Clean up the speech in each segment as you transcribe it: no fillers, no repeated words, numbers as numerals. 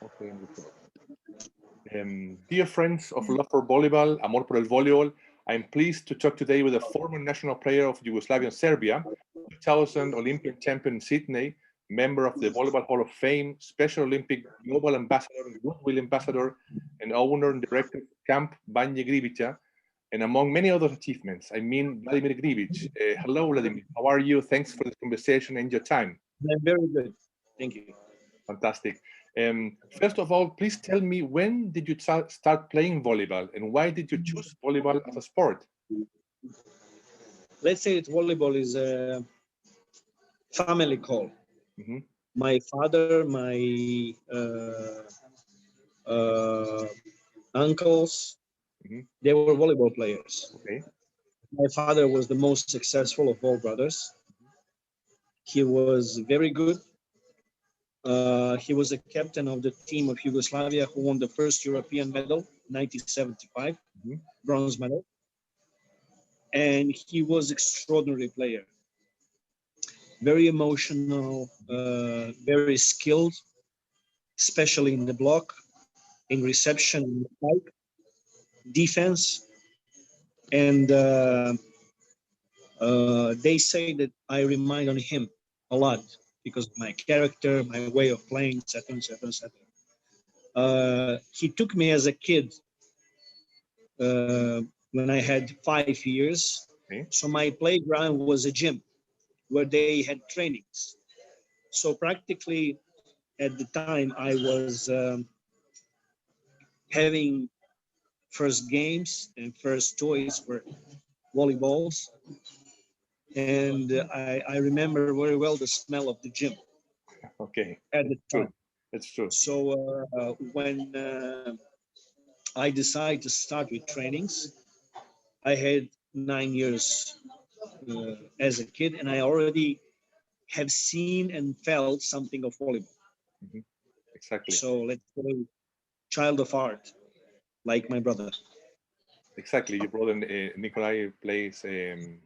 Okay, dear friends of Love for Volleyball, Amor por el Voleibol, I'm pleased to talk today with a former national player of Yugoslavia and Serbia, 2000 Olympic champion in Sydney, member of the Volleyball Hall of Fame, Special Olympic Global Ambassador, Goodwill Ambassador, and owner and director of Camp Banje Grbića, and among many other achievements. I mean, Vladimir Grbić. Hello, Vladimir. How are you? Thanks for this conversation and your time. I'm very good. Thank you. Fantastic. First of all, please tell me, when did you start playing volleyball, and why did you choose volleyball as a sport? Let's say that volleyball is a family call. Mm-hmm. My father, my uh, uncles, Mm-hmm. they were volleyball players. Okay. My father was the most successful of all brothers. He was very good. He was a captain of the team of Yugoslavia who won the first European medal, 1975, Mm-hmm. bronze medal. And he was extraordinary player. Very emotional, very skilled, especially in the block, in reception, in the pipe, defense. And they say that I remind on him a lot because of my character, my way of playing, etc., etc., etc. He took me as a kid when I had 5 years. Okay. So my playground was a gym where they had trainings. So practically at the time I was having first games and first toys for volleyballs. And I remember very well the smell of the gym Okay. at the True. time. That's true. So when I decided to start with trainings, I had 9 years as a kid, and I already have seen and felt something of volleyball. Mm-hmm. Exactly. So let's say child of art, like my brother. Exactly. Your brother Nikolai plays a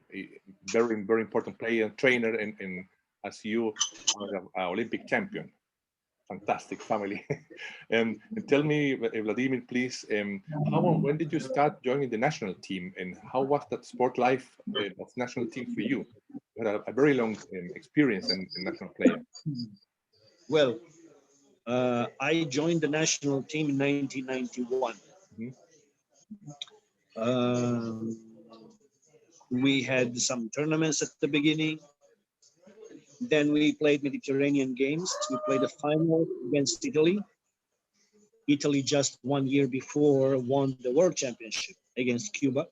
very, very important player and trainer, and as you are an Olympic champion. Fantastic family. And tell me, Vladimir, please, how and when did you start joining the national team, and how was that sport life of national team for you? You had a very long experience in national player. Well, I joined the national team in 1991. Mhm. Um, we had some tournaments at the beginning. Then we played Mediterranean games. We played a final against Italy. Italy just 1 year before won the world championship against Cuba.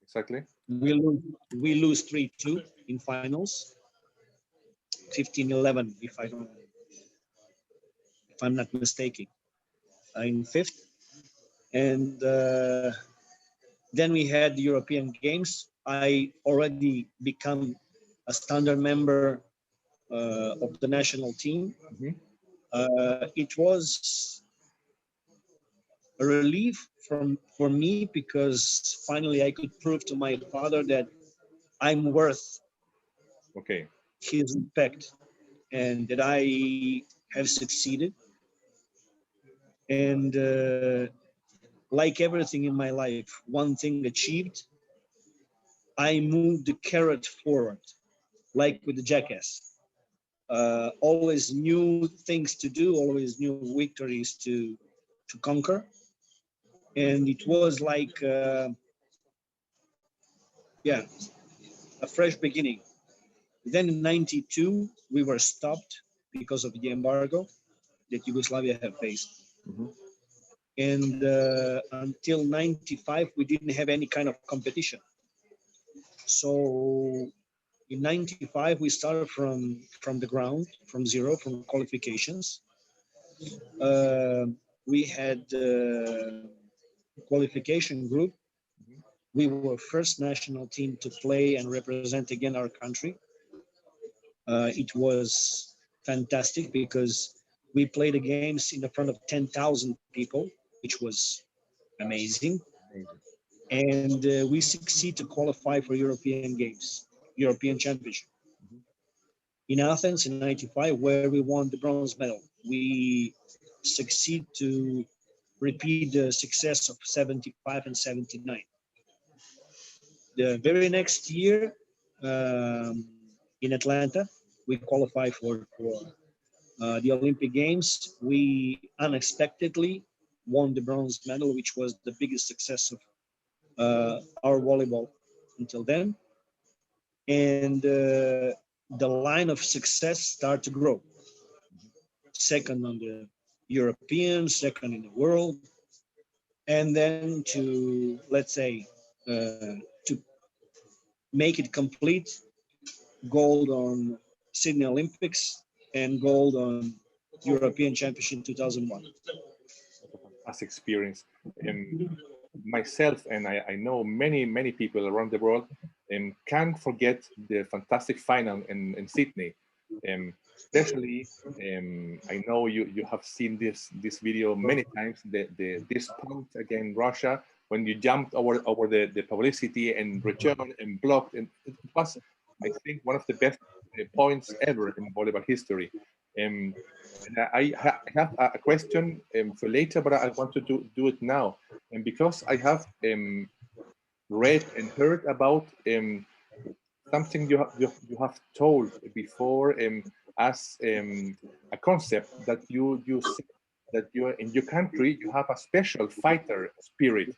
Exactly. We lose 3-2 in finals, 15-11 if I'm not mistaken, in fifth. And then we had the European Games. I already become a standard member of the national team. Mhm. It was a relief for me because finally I could prove to my father that I'm worth Okay. his respect and that I have succeeded. And like everything in my life, one thing achieved, I moved the carrot forward, like with the jackass. Always new things to do, always new victories to conquer. And it was like, yeah, a fresh beginning. Then in 92, we were stopped because of the embargo that Yugoslavia have faced. Mhm. And until 95, we didn't have any kind of competition. So in 95, we started from the ground, from zero, from qualifications. Uh, we had qualification group. Mhm. We were first national team to play and represent again our country. It was fantastic because we played the games in the front of 10,000 people, which was amazing. Amazing. And we succeed to qualify for European Games, European Championship Mhm. in Athens in '95, where we won the bronze medal. We succeed to repeat the success of 75 and 79. The very next year, in Atlanta, we qualified for the Olympic Games. We unexpectedly won the bronze medal, which was the biggest success of our volleyball until then. And the line of success started to grow. Second on the European, second in the world, and then to, let's say, to make it complete, gold on Sydney Olympics and gold on European Championship 2001. Past experience. Myself and I know many people around the world can't forget the fantastic final in Sydney. Especially, I know you have seen this video many times. This point against Russia when you jumped over the publicity and returned and blocked, and it was, I think, one of the best points ever in volleyball history. And I have a question for later, but I want to do it now. And because I have read and heard about something you have told before as a concept that you said that you in your country you have a special fighter spirit,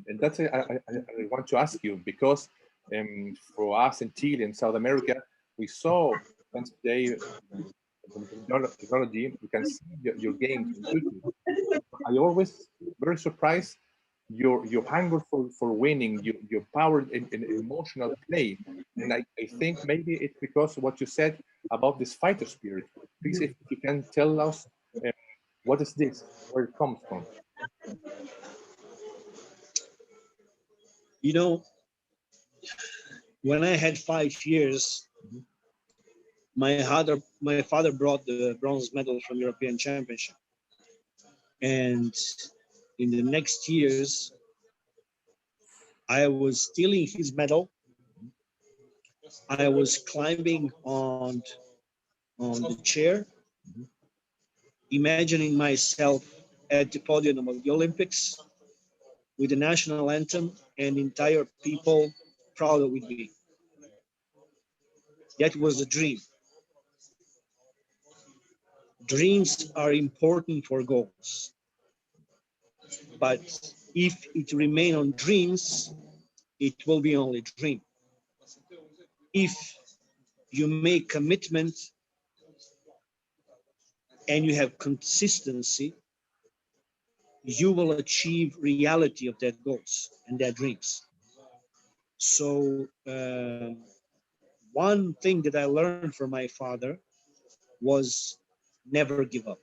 and that's I want to ask you because for us in Chile and South America we saw today technology we can see your games on YouTube. I always very surprised your hunger for winning, your power in emotional play. And I think maybe it's because of what you said about this fighter spirit. Please, if you can tell us what is this, where it comes from. You know, when I had 5 years, my father brought the bronze medal from European Championship. And in the next years, I was stealing his medal. I was climbing on the chair, imagining myself at the podium of the Olympics with the national anthem and entire people proud with me. That was a dream. Dreams are important for goals. But if it remain on dreams, it will be only dream. If you make commitment and you have consistency, you will achieve reality of that goals and that dreams. So one thing that I learned from my father was never give up.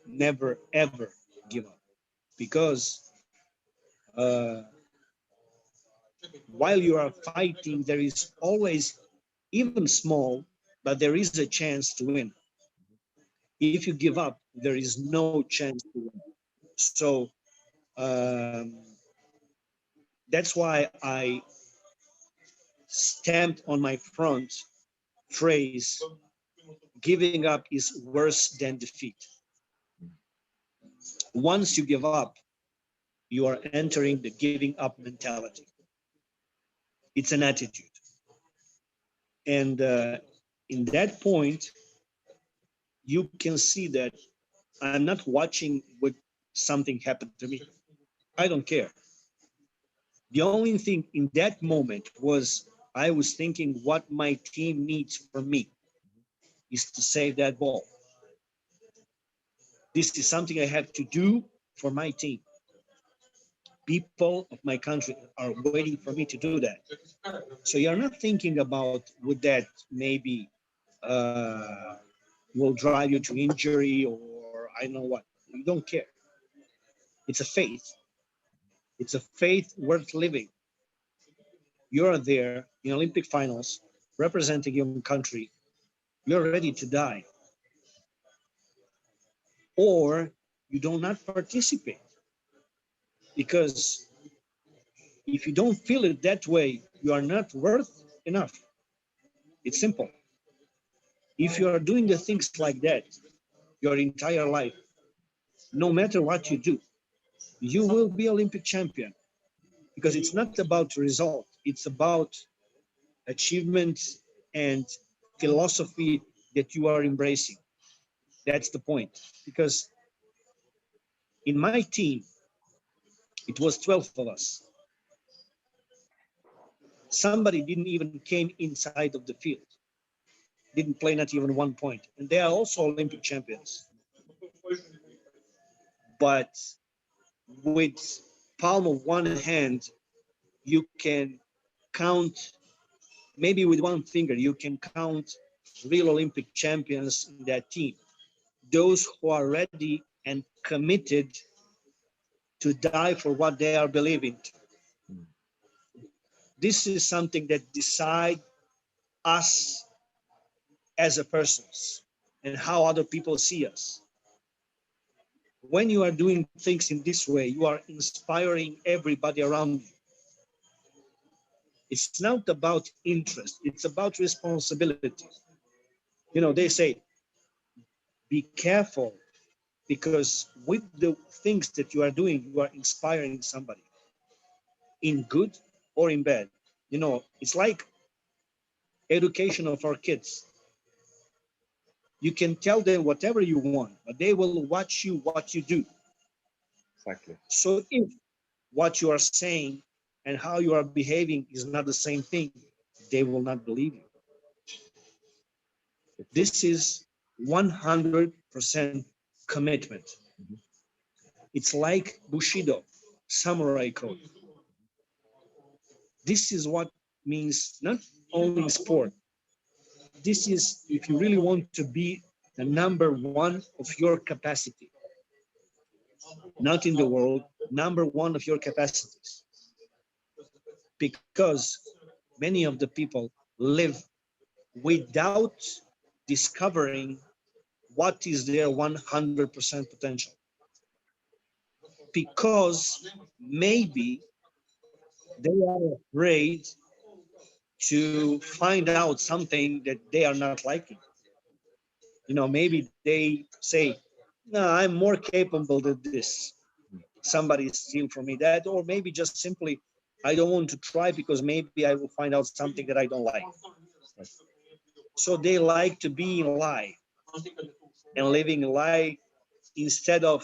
Never, ever give up. Because while you are fighting, there is always, even small, but there is a chance to win. If you give up, there is no chance to win. So that's why I stamped on my front phrase, giving up is worse than defeat. Once you give up, you are entering the giving up mentality. It's an attitude. And in that point, you can see that I'm not watching what something happened to me. I don't care. The only thing in that moment was I was thinking what my team needs from me is to save that ball. This is something I have to do for my team. People of my country are waiting for me to do that. So you're not thinking about would that maybe will drive you to injury or I know what. You don't care. It's a faith. It's a faith worth living. You're there in Olympic finals representing your country. You're ready to die. Or you do not participate. Because if you don't feel it that way, you are not worth enough. It's simple. If you are doing the things like that your entire life, no matter what you do, you will be Olympic champion, because it's not about result. It's about achievement and philosophy that you are embracing. That's the point. Because in my team, it was 12 of us. Somebody didn't even came inside of the field, didn't play not even 1 point. And they are also Olympic champions. But with palm of one hand, you can count, maybe with one finger, you can count real Olympic champions in that team. Those who are ready and committed to die for what they are believing. This is something that decides us as a persons and how other people see us. When you are doing things in this way, you are inspiring everybody around you. It's not about interest, it's about responsibility. You know, they say, be careful, because with the things that you are doing, you are inspiring somebody in good or in bad. You know, it's like education of our kids. You can tell them whatever you want, but they will watch you what you do. Exactly. So if what you are saying and how you are behaving is not the same thing, they will not believe you. This is 100% commitment. It's like Bushido, samurai code. This is what means not only in sport. This is if you really want to be the number one of your capacity. Not in the world, number one of your capacities. Because many of the people live without discovering what is their 100% potential. Because maybe they are afraid to find out something that they are not liking. You know, maybe they say, no, I'm more capable than this. Somebody steal from me that, or maybe just simply, I don't want to try because maybe I will find out something that I don't like. So they like to be in lie and living a lie instead of,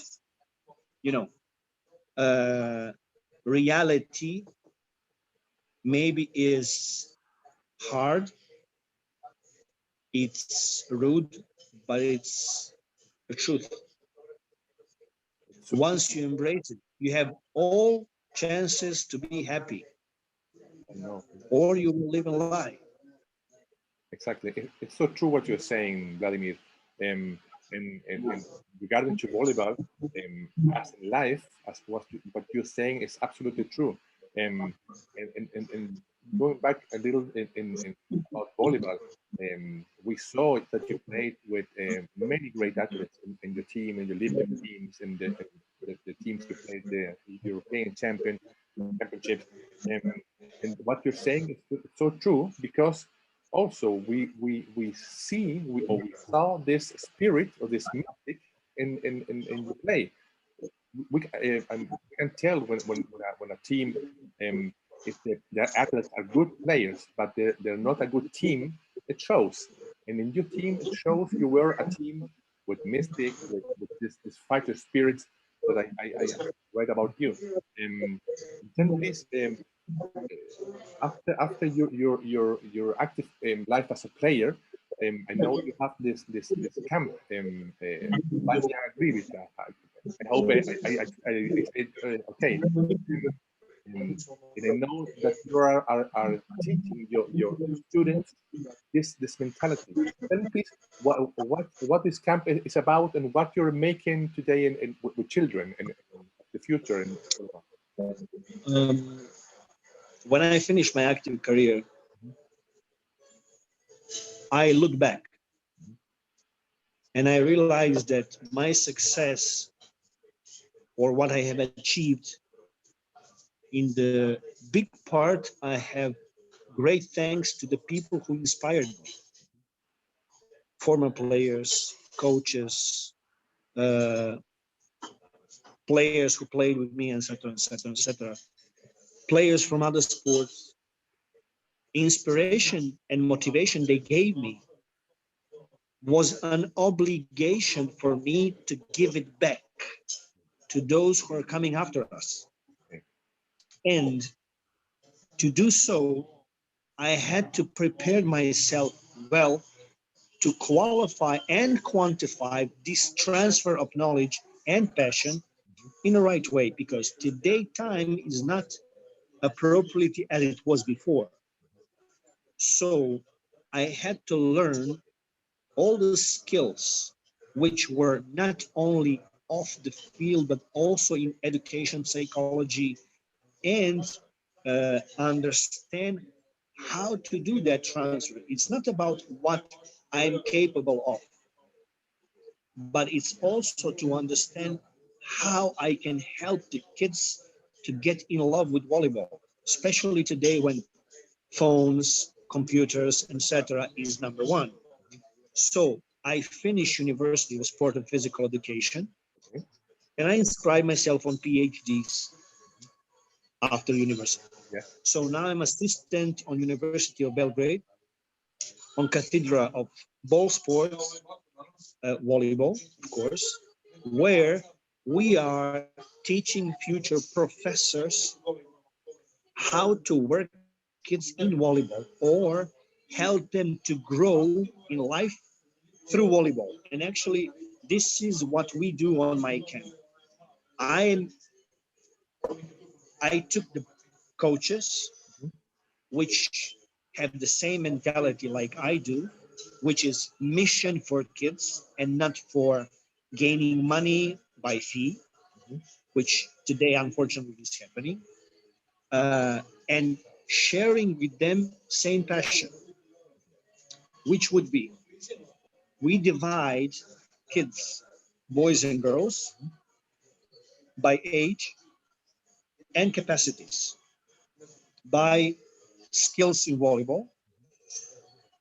you know, reality maybe is hard, it's rude, but it's the truth. So Once you embrace it, you have all chances to be happy, no, or you will live a lie. exactly. It's so true what you're saying, Vladimir. And regarding to volleyball, as in life, as what you're saying is absolutely true. And going back a little in about volleyball, we saw that you played with many great athletes in your team, in the Olympic teams, and the teams you played, the European championships. And what you're saying is so true, because also we saw this spirit or this mystic in the play. We can tell when a team, if their athletes are good players but they're not a good team, it shows. And in your team it shows you were a team with mystic, with this fighter spirit that I read about you. Then please, after your active life as a player, I know you have this camp, Grbić. I hope I said okay. Um, and I know that you are teaching your students this mentality. Tell me please what this camp is about and what you're making today with children and the future. And Um, when I finished my active career, I look back and I realized that my success or what I have achieved in the big part, I have great thanks to the people who inspired me. Former players, coaches, uh, players who played with me, etc., etc., etc., players from other sports, inspiration and motivation they gave me was an obligation for me to give it back to those who are coming after us. And to do so, I had to prepare myself well to qualify and quantify this transfer of knowledge and passion in the right way, because today time is not appropriately as it was before. So I had to learn all the skills which were not only off the field but also in education, psychology, and understand how to do that transfer. It's not about what I'm capable of, but it's also to understand how I can help the kids to get in love with volleyball, especially today when phones, computers, etc. is number one. So I finished University of Sport and Physical Education, and I inscribed myself on PhDs after university. Yeah. So now I'm assistant on University of Belgrade on Cathedra of Ball Sports, volleyball, of course, where we are teaching future professors how to work with kids in volleyball or help them to grow in life through volleyball. And actually, this is what we do on my camp. I I took the coaches which have the same mentality like I do, which is mission for kids and not for gaining money by fee, which today unfortunately is happening, and sharing with them same passion, which would be we divide kids, boys and girls, by age and capacities, by skills in volleyball.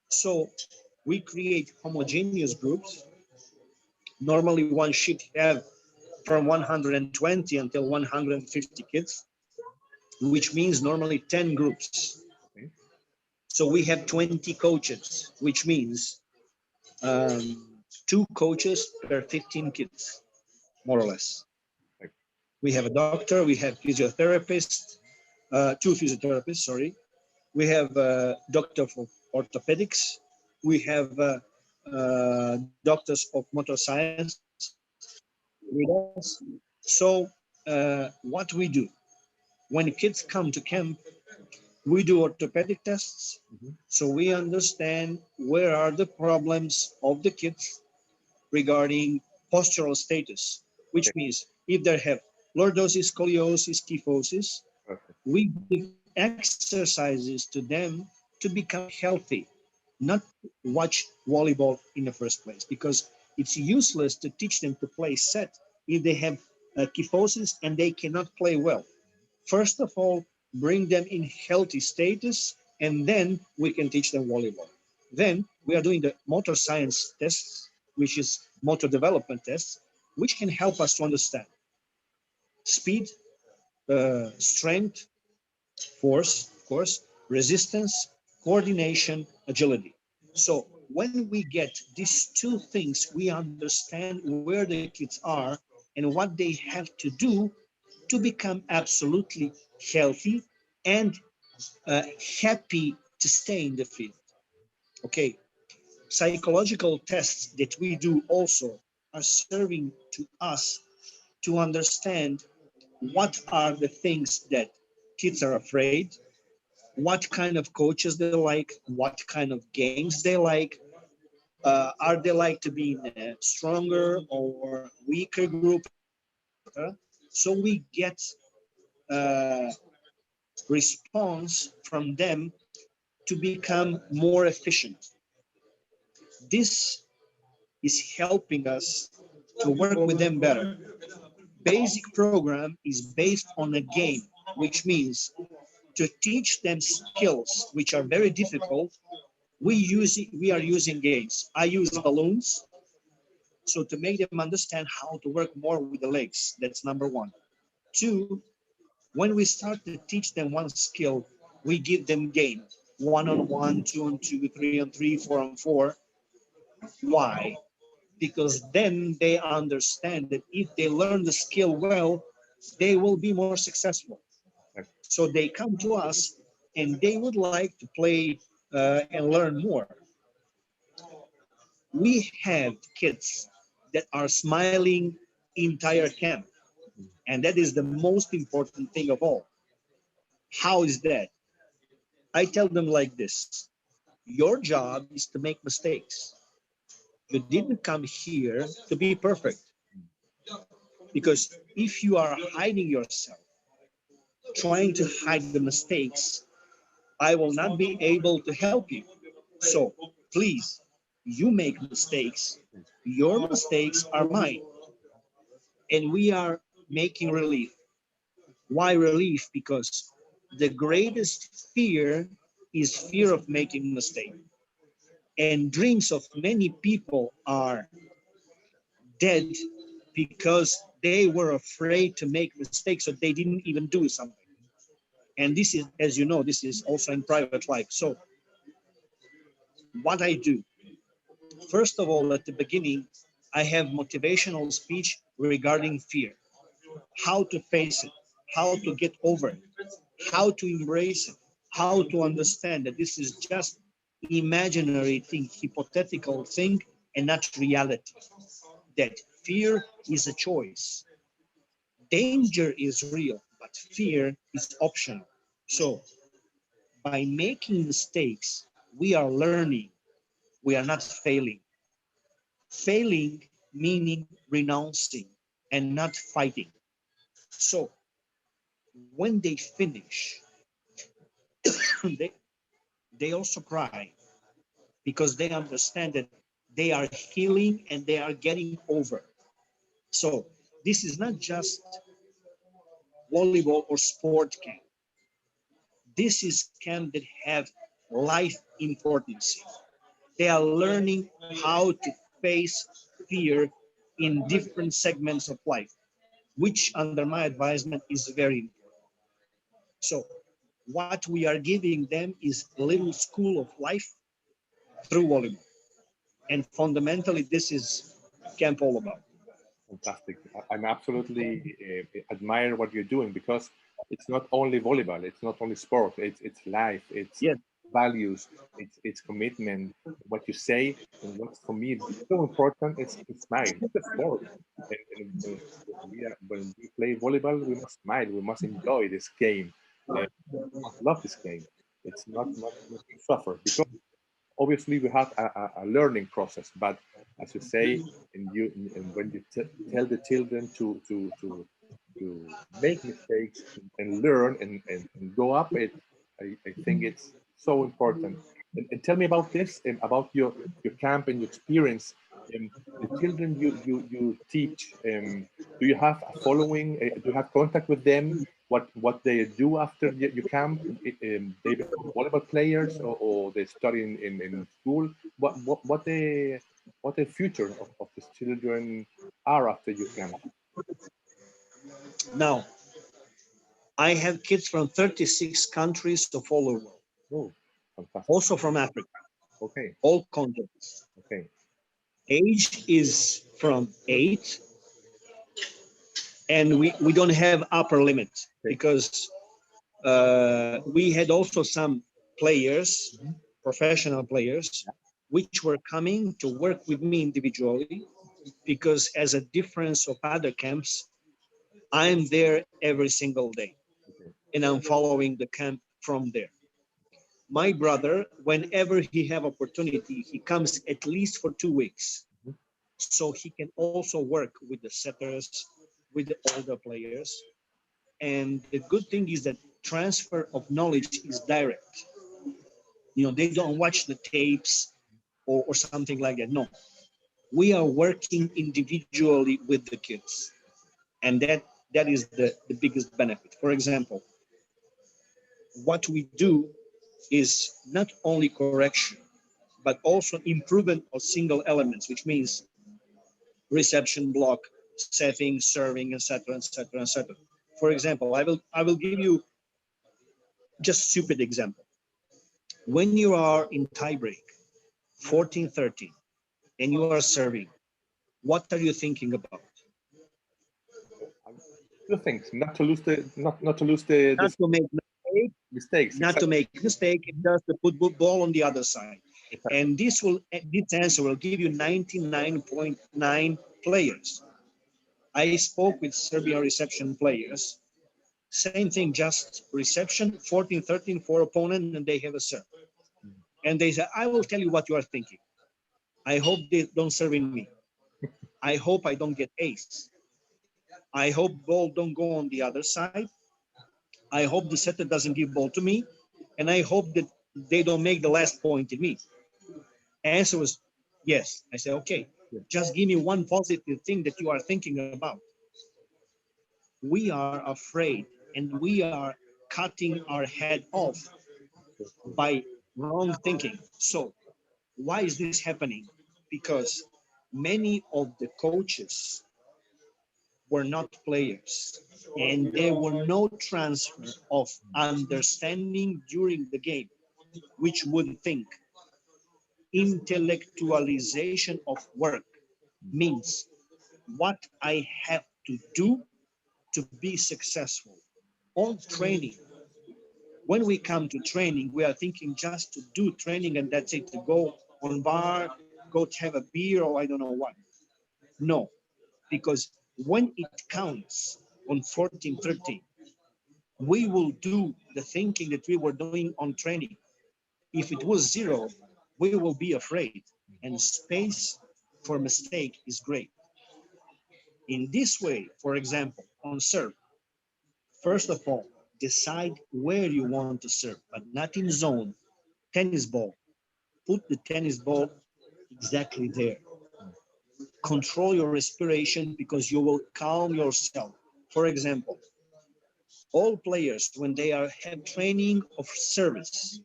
So we create homogeneous groups. Normally one should have from 120 until 150 kids, which means normally 10 groups. So we have 20 coaches, which means 2 coaches per 15 kids, more or less. We have a doctor, we have physiotherapists, 2 physiotherapists, sorry. We have a doctor for orthopedics. We have doctors of motor science with us. So what we do, when kids come to camp, we do orthopedic tests. So we understand where are the problems of the kids regarding postural status, which means if they have lordosis, scoliosis, kyphosis, we give exercises to them to become healthy, not watch volleyball in the first place, because it's useless to teach them to play set if they have kyphosis and they cannot play well. First of all, bring them in healthy status, and then we can teach them volleyball. Then we are doing the motor science tests, which is motor development tests, which can help us to understand speed, strength, force, of course, resistance, coordination, agility. So when we get these 2 things, we understand where the kids are and what they have to do to become absolutely healthy and happy to stay in the field. Okay, psychological tests that we do also are serving to us to understand what are the things that kids are afraid, what kind of coaches they like, what kind of games they like. Are they like to be in a stronger or weaker group, etc. So we get response from them to become more efficient. This is helping us to work with them better. Basic program is based on a game, which means to teach them skills which are very difficult. We are using games. I use balloons. So to make them understand how to work more with the legs, that's number one. Two, when we start to teach them one skill, we give them game. 1-on-1, 2-on-2, 3-on-3, 4-on-4. Why? Because then they understand that if they learn the skill well, they will be more successful. So they come to us and they would like to play and learn more. We have kids that are smiling entire camp, and that is the most important thing of all. How is that? I tell them like this: your job is to make mistakes. You didn't come here to be perfect, because if you are hiding yourself, trying to hide the mistakes, I will not be able to help you. So please, you make mistakes. Your mistakes are mine. And we are making relief. Why relief? Because the greatest fear is fear of making a mistake. And dreams of many people are dead because they were afraid to make mistakes, so they didn't even do something. And this is, as you know, this is also in private life. So what I do, first of all, at the beginning, I have motivational speech regarding fear, how to face it, how to get over it, how to embrace it, how to understand that this is just imaginary thing, hypothetical thing, and not reality. That fear is a choice. Danger is real, but fear is optional. So by making mistakes, we are learning. We are not failing. Failing meaning renouncing and not fighting. So when they finish, they, they also cry because they understand that they are healing and they are getting over. So this is not just volleyball or sport camp. This is camp that have life importance. They are learning how to face fear in different segments of life, which under my advisement is very important. So what we are giving them is a little school of life through volleyball. And fundamentally, this is camp all about. Fantastic. I'm absolutely admire what you're doing, because it's not only volleyball, it's not only sport, it's life, it's Yes. values, it's commitment. What you say, and what's for me so important is to smile. It's a sport. When we play volleyball, we must smile. We must enjoy this game. We must love this game. It's not to suffer, because obviously we have a learning process, but as you say, and when you tell the children to make mistakes and learn and go up it, I think it's so important. And tell me about this, and about your camp and your experience. The children you teach, do you have a following? Do you have contact with them? What they do after your camp? They become volleyball players, or they study in school? What the future of these children are after your camp? Now, I have kids from 36 countries of all over the world, Oh, fantastic. also from Africa, Okay, all continents. okay, Age is from 8, and we don't have upper limit okay. because we had also some players, Mhm. professional players, which were coming to work with me individually because as a difference of other camps, I'm there every single day Okay. and I'm following the camp from there. My brother, whenever he have opportunity, he comes at least for 2 weeks. Mhm. So he can also work with the setters, with the older players. And the good thing is that transfer of knowledge is direct. You know, they don't watch the tapes or something like that. No, we are working individually with the kids. And that is the biggest benefit. For example, what we do is not only correction, but also improvement of single elements, which means reception block, setting, serving, etc., etc., etc. For example, I will give you just stupid example. When you are in tie break, 14-13, and you are serving, what are you thinking about? Two things: not to lose the Not to make mistakes. not to make mistake, just to put ball on the other side. Exactly. And this answer will give you 99.9 players. I spoke with Serbian reception players. Same thing, just reception, 14-13 for opponent, and they have a serve. And they say, I will tell you what you are thinking. I hope they don't serve in me. I hope I don't get ace. I hope ball don't go on the other side. I hope the setter doesn't give ball to me. And I hope that they don't make the last point in me. Answer was yes. I said, okay, just give me one positive thing that you are thinking about. We are afraid and we are cutting our head off by wrong thinking. So why is this happening? Because many of the coaches were not players and there were no transfer of understanding during the game, which would think intellectualization of work means what I have to do to be successful. All training, when we come to training, we are thinking just to do training and that's it, to go on bar, go to have a beer or I don't know what. No, because when it counts on 14-13, we will do the thinking that we were doing on training. If it was zero, we will be afraid, and space for mistake is great. In this way, for example, on serve, first of all, decide where you want to serve, but not in zone. Tennis ball, put the tennis ball exactly there. Control your respiration because you will calm yourself. For example, all players, when they have training of service,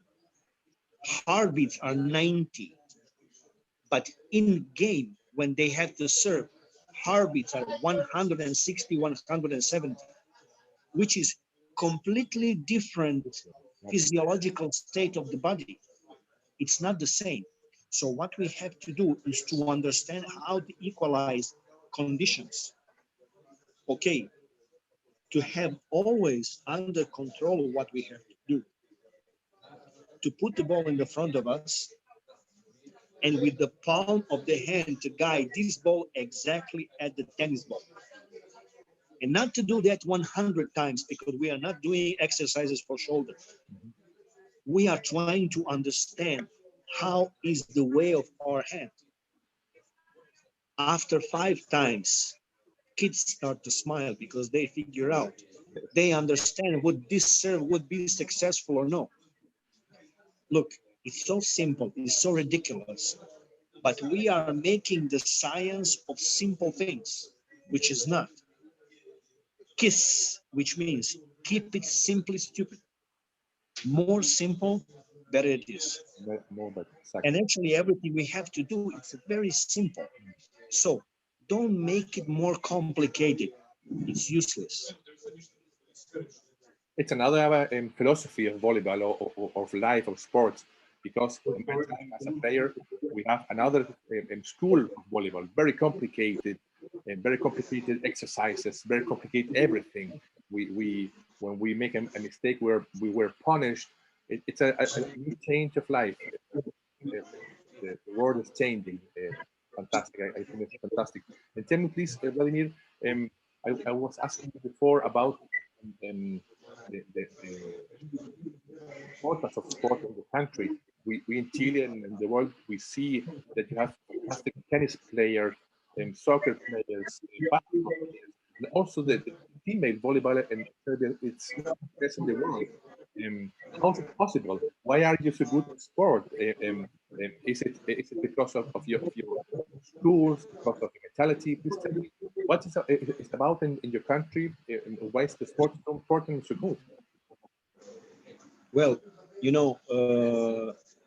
heartbeats are 90. But in game, when they have to serve, heartbeats are 160, 170, which is completely different physiological state of the body. It's not the same. So what we have to do is to understand how to equalize conditions. Okay, to have always under control what we have to do. To put the ball in the front of us and with the palm of the hand to guide this ball exactly at the tennis ball. And not to do that 100 times because we are not doing exercises for shoulder. We are trying to understand how is the way of our hand. After 5 times, kids start to smile because they figure out, they understand would this serve would be successful or no. Look, it's so simple, it's so ridiculous, but we are making the science of simple things, which is not. KISS, which means keep it simply stupid. More simple, better it is. More, but And actually everything we have to do, it's very simple. So don't make it more complicated. It's useless. It's another philosophy of volleyball or of life of sports, because in my time as a player, we have another school of volleyball, very complicated exercises, very complicated everything. We when we make a mistake where we were punished, it's a new change of life. The world is changing. Fantastic. I think it's fantastic. And tell me, please, Vladimir, I was asking you before about the importance of sport in the country. We in Chile and in the world, we see that you have fantastic tennis players and soccer players, basketball players, and also the female volleyball and it's best in the world. How is it possible? Why are you so good at sport? Is it because of your schools, because of your mentality? Please tell me what is it's about in your country, and why is the sport so important and so good? Well, you know,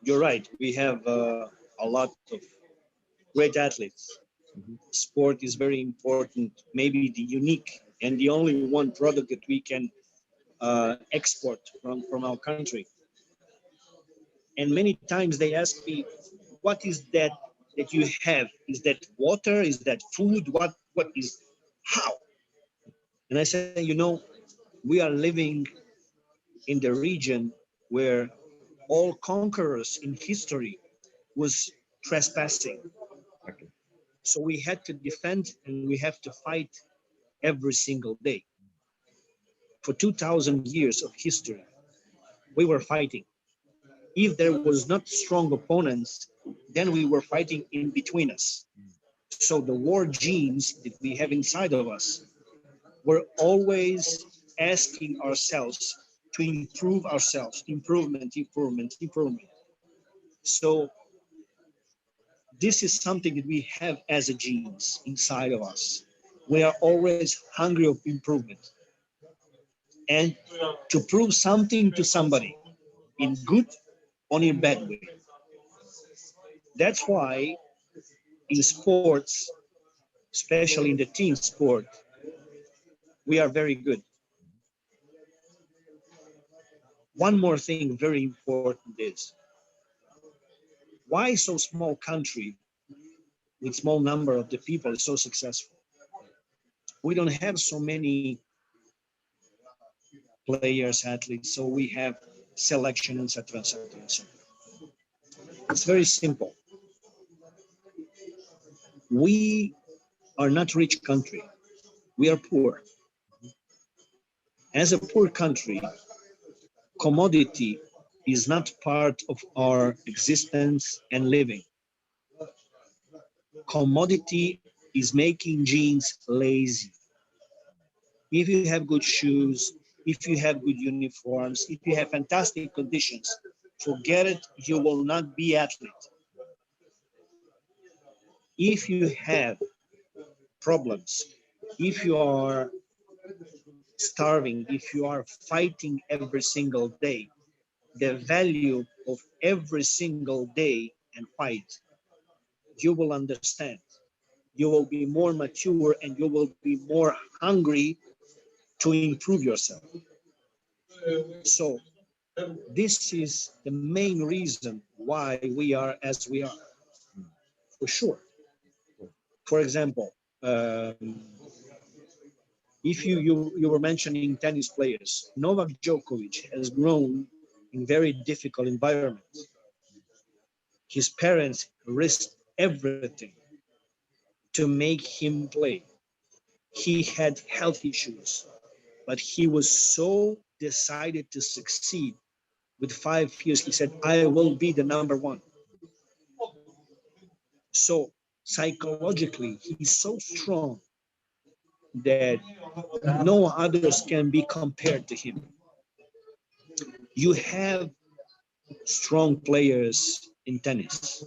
you're right. We have a lot of great athletes. Sport is very important, maybe the unique and the only one product that we can export from our country. And many times they ask me, what is that you have? Is that water? Is that food? What is, how? And I say, you know, we are living in the region where all conquerors in history was trespassing. Okay. So we had to defend and we have to fight every single day. For 2,000 years of history, we were fighting. If there was not strong opponents, then we were fighting in between us. So the war genes that we have inside of us were always asking ourselves to improve ourselves, improvement, improvement, improvement. So this is something that we have as a genes inside of us. We are always hungry of improvement and to prove something to somebody in good or in bad way. That's why in sports, especially in the team sport, we are very good. One more thing very important is, why so small country with small number of the people is so successful? We don't have so many players, athletes, so we have selection, etc., etc., etc. It's very simple. We are not rich country. We are poor. As a poor country, commodity is not part of our existence and living. Commodity is making genes lazy. If you have good shoes, if you have good uniforms, if you have fantastic conditions, forget it, you will not be athlete. If you have problems, if you are starving, if you are fighting every single day, the value of every single day and fight, you will understand. You will be more mature and you will be more hungry to improve yourself. So this is the main reason why we are as we are, for sure. For example, if you were mentioning tennis players, Novak Djokovic has grown in very difficult environments. His parents risked everything to make him play. He had health issues, but he was so decided to succeed. With 5 years, he said, I will be the number one. So psychologically, he's so strong that no others can be compared to him. You have strong players in tennis.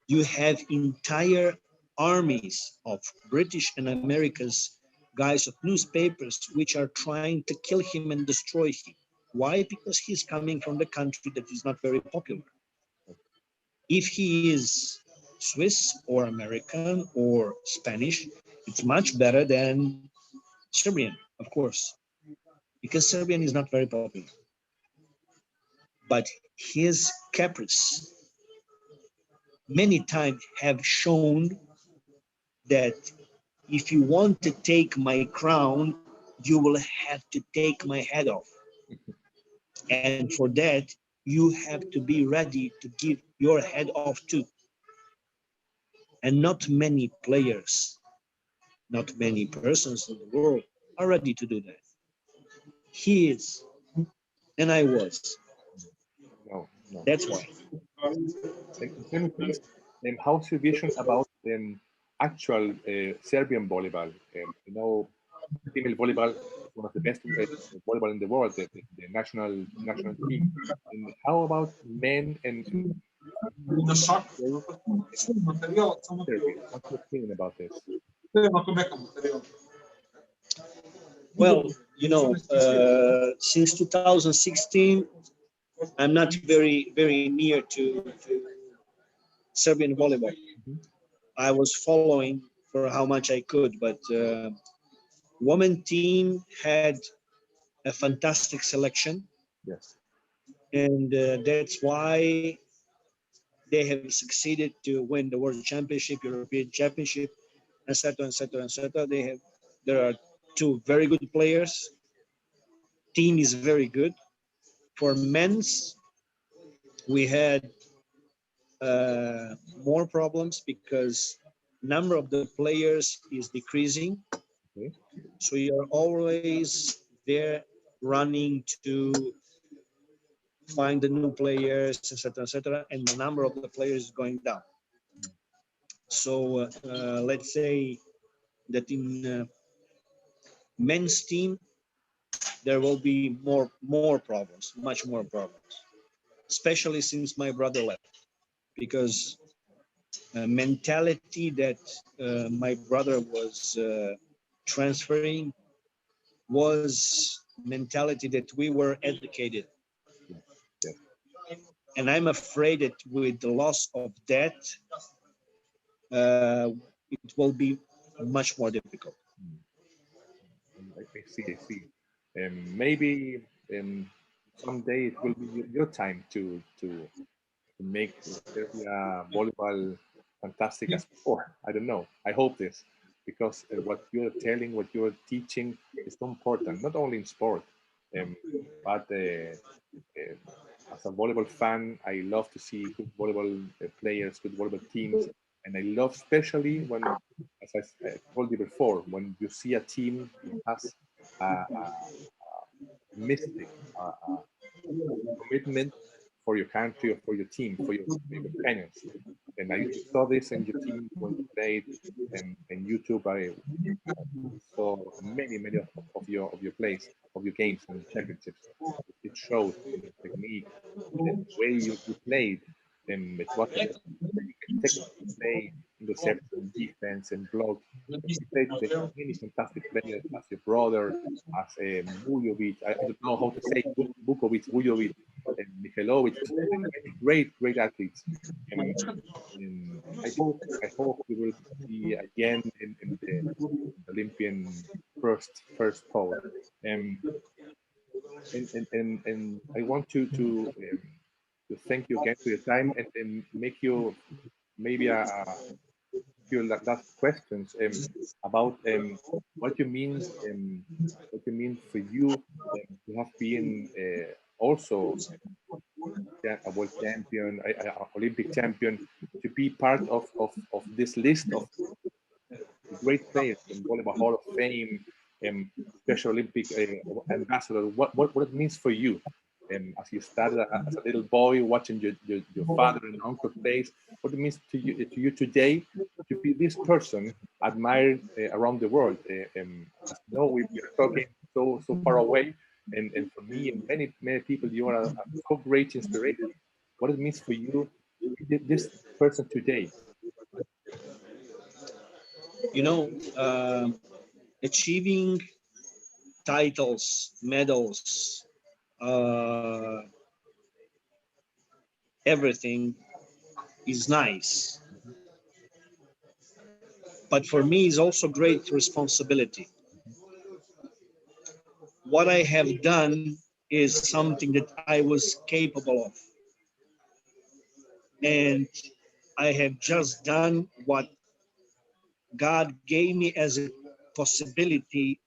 You have entire armies of British and Americans, guys of newspapers, which are trying to kill him and destroy him. Why? Because he's coming from the country that is not very popular. If he is Swiss or American or Spanish, it's much better than Serbian, of course, because Serbian is not very popular. But his caprice many times have shown that if you want to take my crown, you will have to take my head off. And for that, you have to be ready to give your head off too. And not many players, not many persons in the world are ready to do that. He is, and I was. No, no. That's why. Can you please, how's your vision about actual Serbian volleyball? You know, female volleyball is one of the best volleyball in the world, the national team. And how about men and Serbia? What's your opinion about this? Well, you know, since 2016, I'm not very near to Serbian volleyball. I was following for how much I could, but women team had a fantastic selection, Yes. and that's why they have succeeded to win the World Championship, European Championship, etc., etc., etc. There are two very good players. Team is very good. For men's, we had more problems because number of the players is decreasing. Okay. So you're always there running to find the new players, etc., and the number of the players is going down. So let's say that in men's team there will be more problems, much more problems, especially since my brother left, because mentality that my brother was transferring was mentality that we were educated. Yes. And I'm afraid that with the loss of that, uh, it will be much more difficult. I see. I see. Maybe someday it will be your time to make Serbia volleyball fantastic as before. I don't know. I hope this, because what you're telling, what you're teaching is so important, not only in sport, but as a volleyball fan, I love to see good volleyball players, good volleyball teams, and I love especially when, as I told you before, when you see a team that has a mystic, commitment for your country or for your team, for your companions. And I saw this in your team when you played, and YouTube. I saw many of your plays, of your games and championships. It showed in the technique, the way you played, and it was a technical play, interception, defense, and block. You played with many fantastic players, as your brother, as Vujovic. I don't know how to say Vukovic, Vujovic, and Mihailovic. Great athletes. And I hope we will be again in the Olympian first pole. Um, and I want to thank you again for your time, and make you maybe a few last questions about what you mean for you to have been also a world champion, a Olympic champion, to be part of this list of great players in Volleyball Hall of Fame, Special Olympic ambassador. What it means for you, as you started as a little boy watching your father and uncle plays. What it means to you today to be this person admired around the world. As you know, we are talking so far away, and for me and many people, you are a so great inspiration. What it means for you to be this person today. You know, achieving titles, medals, uh, everything is nice. But for me, is also great responsibility. What I have done is something that I was capable of. And I have just done what God gave me as a possibility.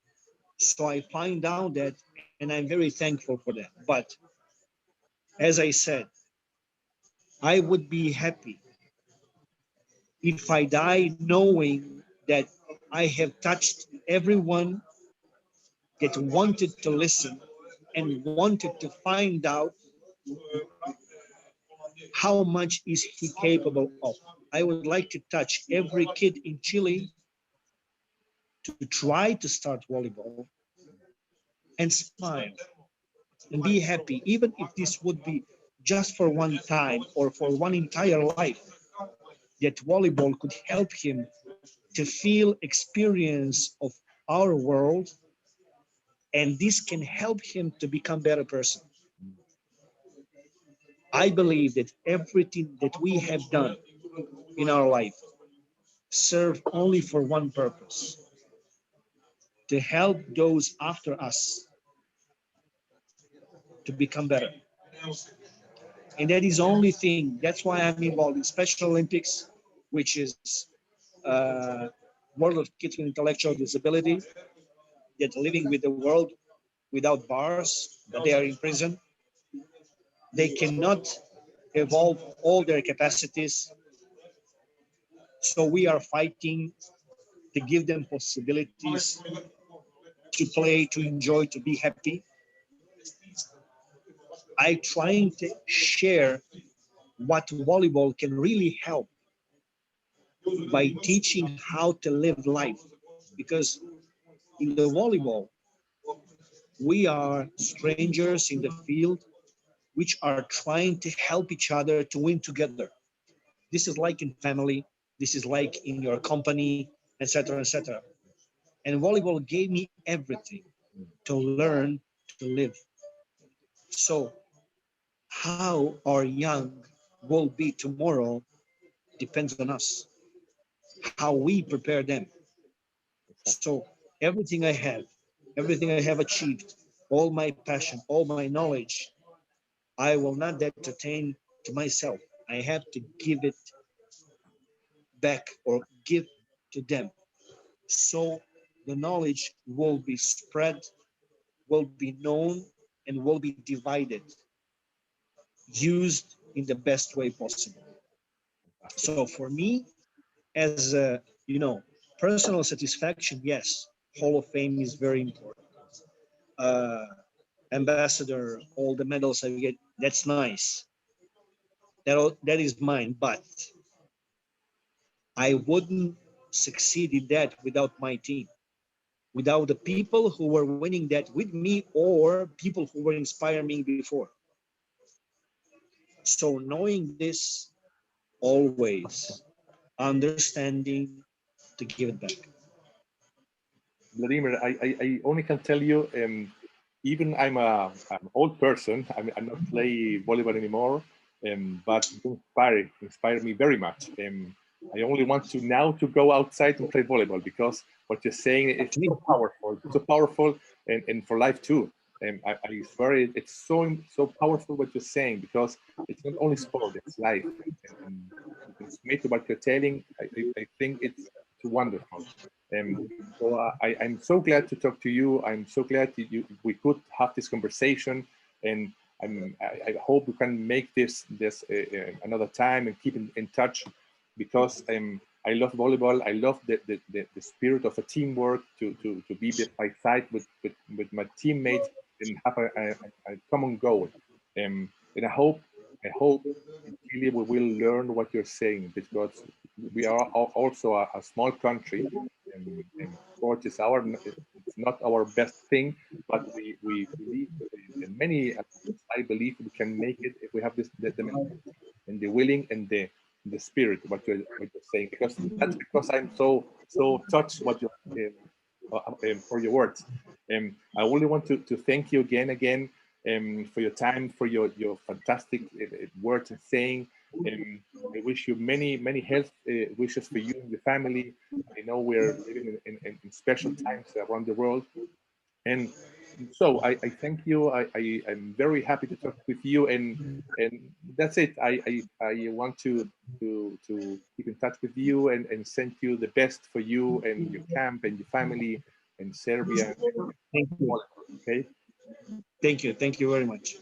So I find out that, and I'm very thankful for that. But as I said, I would be happy if I die knowing that I have touched everyone that wanted to listen and wanted to find out how much is he capable of. I would like to touch every kid in Chile to try to start volleyball and smile and be happy, even if this would be just for one time or for one entire life, that volleyball could help him to feel experience of our world, and this can help him to become better person. I believe that everything that we have done in our life, serve only for one purpose: to help those after us to become better. And that is the only thing. That's why I'm involved in Special Olympics, which is uh, World of Kids with Intellectual Disability that are living with the world without bars, but they are in prison. They cannot evolve all their capacities. So we are fighting to give them possibilities to play, to enjoy, to be happy. I trying to share what volleyball can really help by teaching how to live life. Because in the volleyball, we are strangers in the field which are trying to help each other to win together. This is like in family, this is like in your company, etc., etc. And volleyball gave me everything to learn to live. So how our young will be tomorrow depends on us, how we prepare them. So everything I have achieved, all my passion, all my knowledge, I will not entertain to myself. I have to give it back or give to them. So the knowledge will be spread, will be known, and will be divided, used in the best way possible. So for me, as a, personal satisfaction, yes, Hall of Fame is very important. Uh, Ambassador, all the medals I get, that's nice. That is mine, but I wouldn't succeed in that without my team, without the people who were winning that with me or people who were inspiring me before. So knowing this, always understanding to give it back. Vladimir, I only can tell you, even I'm an old person, I'm not play volleyball anymore, but you inspire me very much. I only want to now to go outside and play volleyball because what you're saying is so powerful, and for life too. I swear it's so powerful what you're saying because it's not only sport, it's life. And it's made to what you're telling. I think it's wonderful. So I'm so glad to talk to you. I'm so glad that we could have this conversation, and I hope we can make this another time and keep in touch because I love volleyball. I love the spirit of a teamwork to be by side with my teammates and have a common goal. And I hope really we will learn what you're saying because we are also a small country, and sport is it's not our best thing, but we believe in many. I believe we can make it if we have the mentality and the willing and the spirit. What you're saying because that's because I'm so touched what you for your words. I only want to thank you again for your time, for your fantastic words and saying. I wish you many health wishes for you and your family. I know we're living in special times around the world, and so I thank you. I'm very happy to talk with you, and that's it. I want to keep in touch with you and send you the best for you and your camp and your family in Serbia. Thank you. Okay. Thank you. Thank you very much.